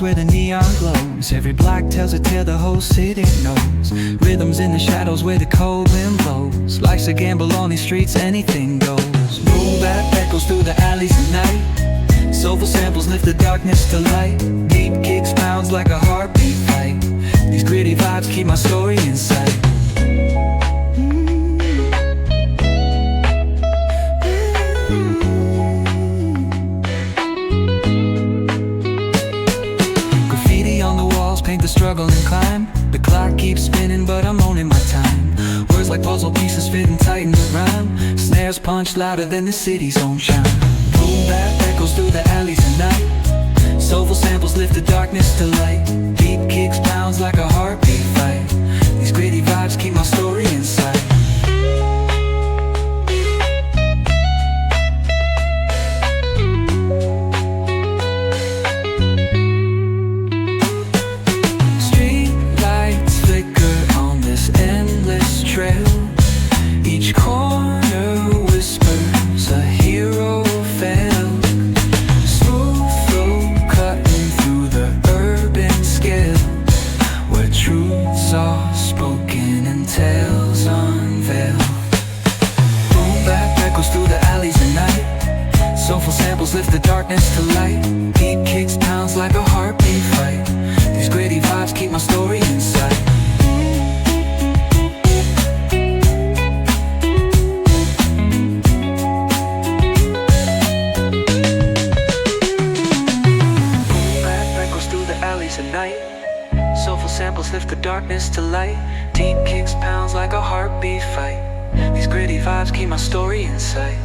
where the neon glows. Every block tells a tale the whole city knows. Rhythms in the shadows where the cold wind blows. Life's a gamble on these streets, anything goes. Boom bap echoes through the alleys at night. Soulful samples lift the darkness to light. Deep kicks pounds like a heartbeat fight. These gritty vibes keep my story in sight. Paint the struggle and climb. The clock keeps spinning but I'm owning my time. Words like puzzle pieces fitting tight in the rhyme. Snares punch louder than the city's own chime. Boom bap echoes through the alleys at night. Soulful samples lift the darkness to light. Deep kicks pounds like a heartbeat fight. These gritty vibes keep my story in sight. Each corner whispers a hero fell. Smooth flow cutting through the urban scale, where truths are spoken and tales unveiled. Boom bap echoes through the alleys at night. Soulful samples lift the darkness to light. Deep kicks pounds like a heartbeat fight. These gritty vibes keep my story in sight. At night, soulful samples lift the darkness to light. Deep kicks pounds like a heartbeat fight. These gritty vibes keep my story in sight.